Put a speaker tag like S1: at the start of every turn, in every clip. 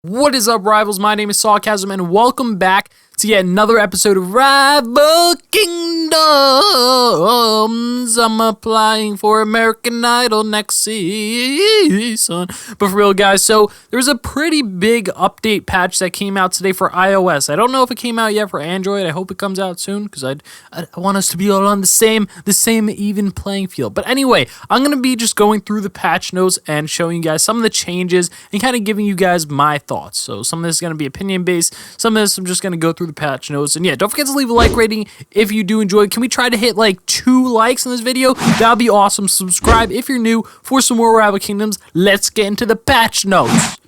S1: What is up, rivals? My name is Sawcasm, and welcome back to yet another episode of Rival Kingdoms. I'm applying for American Idol next season. But for real, guys, so there's a pretty big update patch that came out today for iOS. I don't know if it came out yet for Android. I hope it comes out soon because I want us to be all on the same even playing field. But anyway, I'm going to be just going through the patch notes and showing you guys some of the changes and kind of giving you guys my thoughts. So some of this is going to be opinion based. Some of this I'm just going to go through the patch notes. And yeah, don't forget to leave a like rating if you do enjoy. Can we try to hit like 2 likes in this video? That'd be awesome. Subscribe if you're new for some more Rival Kingdoms. Let's get into the patch notes.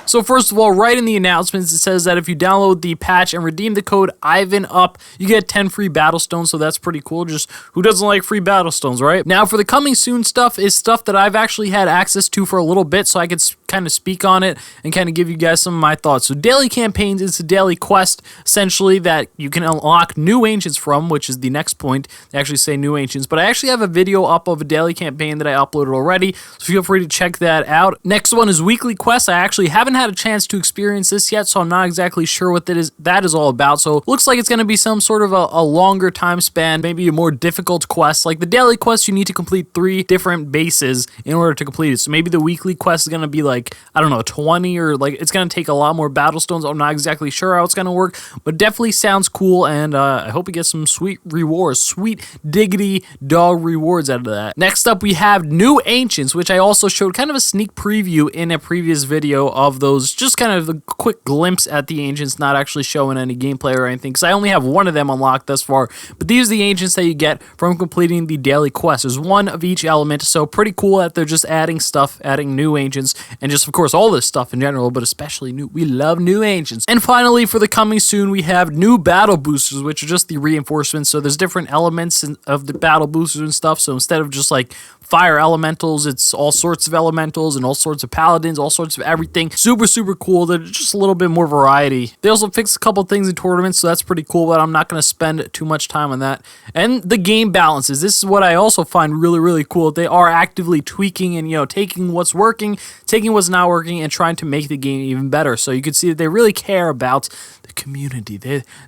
S1: So first of all, right in the announcements, it says that if you download the patch and redeem the code IVANUP, you get 10 free battle stones, so that's pretty cool. Just who doesn't like free battle stones, right? Now, for the coming soon stuff is stuff that I've actually had access to for a little bit, so I could kind of speak on it and kind of give you guys some of my thoughts. So daily campaigns is a daily quest, essentially, that you can unlock new ancients from, which is the next point. They actually say new ancients, but I actually have a video up of a daily campaign that I uploaded already, so feel free to check that out. Next one is weekly quests. I actually haven't had a chance to experience this yet, so I'm not exactly sure what that is all about. So it looks like it's going to be some sort of a longer time span, maybe a more difficult quest. Like the daily quest, you need to complete 3 different bases in order to complete it. So maybe the weekly quest is going to be like, I don't know, 20, or like it's going to take a lot more battle stones. I'm not exactly sure how it's going to work, but definitely sounds cool, and I hope we get some sweet rewards, sweet diggity dog rewards out of that. Next up, we have new ancients, which I also showed kind of a sneak preview in a previous video of those, just kind of a quick glimpse at the ancients, not actually showing any gameplay or anything, because I only have one of them unlocked thus far. But these are the ancients that you get from completing the daily quest. There's one of each element, so pretty cool that they're just adding stuff, adding new ancients, and just, of course, all this stuff in general, but especially new. We love new ancients. And finally, for the coming soon, we have new battle boosters, which are just the reinforcements. So there's different elements of the battle boosters and stuff. So instead of just like fire elementals, it's all sorts of elementals and all sorts of paladins, all sorts of everything. Super, super cool. There's just a little bit more variety. They also fixed a couple things in tournaments, so that's pretty cool, but I'm not going to spend too much time on that. And the game balances. This is what I also find really, really cool. They are actively tweaking and, taking what's working, taking what's not working, and trying to make the game even better. So you can see that they really care about the community.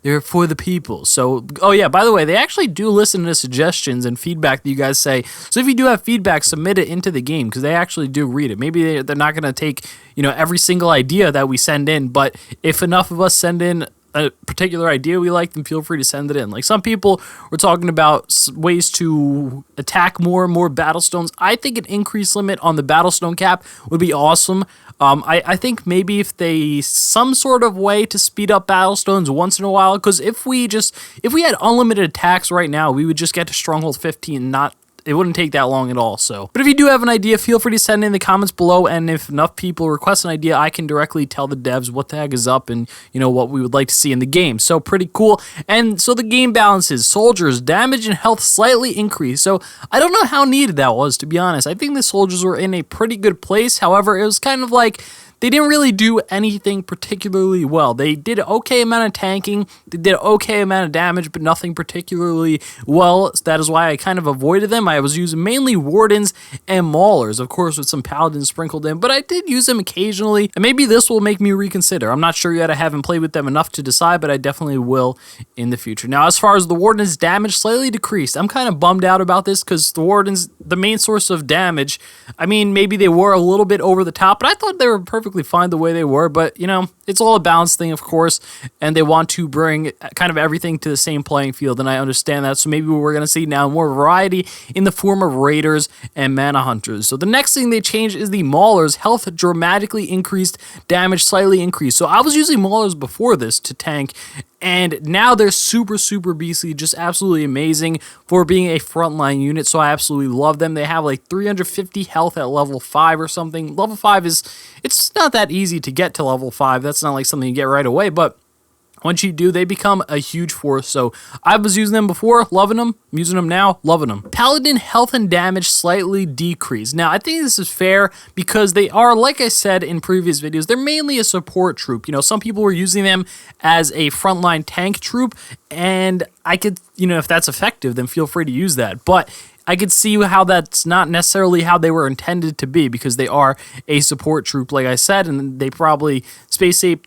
S1: They're for the people. So, oh yeah, by the way, they actually do listen to suggestions and feedback that you guys say. So if you do have feedback, submit it into the game, because they actually do read it. Maybe they're not going to take, every single idea that we send in, but if enough of us send in a particular idea we like, then feel free to send it in. Like some people were talking about ways to attack more and more battle stones. I think an increased limit on the battle stone cap would be awesome. I think maybe if some sort of way to speed up battle stones once in a while, because if we had unlimited attacks right now, we would just get to Stronghold 15, it wouldn't take that long at all. So, but if you do have an idea, feel free to send it in the comments below, and if enough people request an idea, I can directly tell the devs what the heck is up and what we would like to see in the game. So pretty cool. And so the game balances: soldiers damage and health slightly increase. So I don't know how needed that was, to be honest. I think the soldiers were in a pretty good place. However, it was kind of like they didn't really do anything particularly well. They did an okay amount of tanking, they did an okay amount of damage, but nothing particularly well. That is why I kind of avoided them. I was using mainly wardens and maulers, of course, with some paladins sprinkled in, but I did use them occasionally, and maybe this will make me reconsider. I'm not sure yet. I haven't played with them enough to decide, but I definitely will in the future. Now, as far as the wardens, damage slightly decreased. I'm kind of bummed out about this because the wardens, the main source of damage, I mean, maybe they were a little bit over the top, but I thought they were perfectly fine the way they were. But it's all a balance thing, of course, and they want to bring kind of everything to the same playing field, and I understand that. So maybe we're going to see now more variety in the form of raiders and mana hunters. So the next thing they changed is the maulers. Health dramatically increased, damage slightly increased. So I was using maulers before this to tank, and now they're super, super beastly, just absolutely amazing for being a frontline unit, so I absolutely love them. They have like 350 health at level 5 or something. Level 5 it's not that easy to get to level 5. That's not like something you get right away, but once you do, they become a huge force. So I was using them before, loving them. I'm using them now, loving them. Paladin health and damage slightly decreased. Now, I think this is fair because they are, like I said in previous videos, they're mainly a support troop. Some people were using them as a frontline tank troop, and I could, if that's effective, then feel free to use that. But I could see how that's not necessarily how they were intended to be, because they are a support troop, like I said, and they probably Space Ape,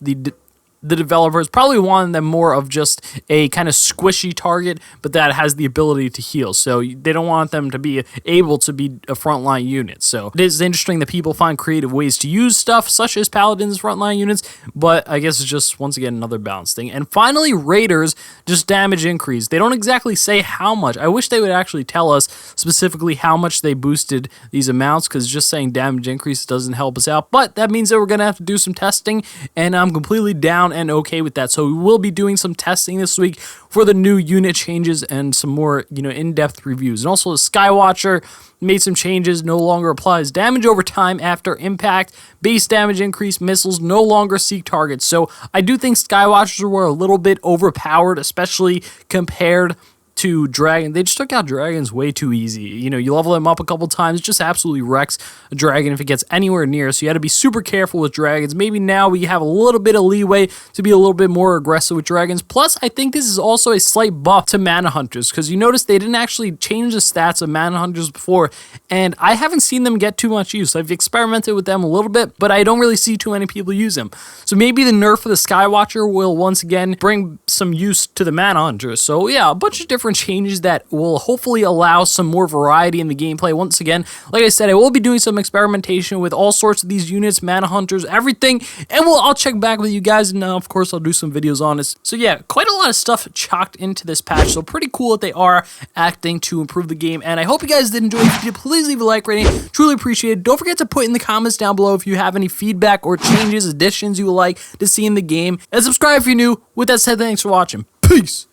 S1: the developers probably wanted them more of just a kind of squishy target, but that has the ability to heal. So they don't want them to be able to be a frontline unit. So it is interesting that people find creative ways to use stuff such as Paladins frontline units, but I guess it's just, once again, another balance thing. And finally, Raiders, just damage increase. They don't exactly say how much. I wish they would actually tell us specifically how much they boosted these amounts, because just saying damage increase doesn't help us out. But that means that we're going to have to do some testing, and I'm completely down and okay with that. So we will be doing some testing this week for the new unit changes and some more, in-depth reviews. And also the Skywatcher made some changes, no longer applies damage over time after impact. Base damage increase, missiles no longer seek targets. So I do think Skywatchers were a little bit overpowered, especially compared to dragon. They just took out dragons way too easy. You level them up a couple times, it just absolutely wrecks a dragon if it gets anywhere near. So you had to be super careful with dragons. Maybe now we have a little bit of leeway to be a little bit more aggressive with dragons. Plus, I think this is also a slight buff to mana hunters, because you notice they didn't actually change the stats of mana hunters before, and I haven't seen them get too much use. I've experimented with them a little bit, but I don't really see too many people use them. So maybe the nerf of the Skywatcher will once again bring some use to the mana hunters. So yeah, a bunch of different changes that will hopefully allow some more variety in the gameplay. Once again, like I said, I will be doing some experimentation with all sorts of these units, mana hunters, everything, and I'll check back with you guys, and of course I'll do some videos on it. So yeah, quite a lot of stuff chalked into this patch, so pretty cool that they are acting to improve the game, and I hope you guys did enjoy. If you did, please leave a like rating, truly appreciate it. Don't forget to put in the comments down below if you have any feedback or changes, additions you would like to see in the game, and subscribe if you're new. With that said, thanks for watching. Peace!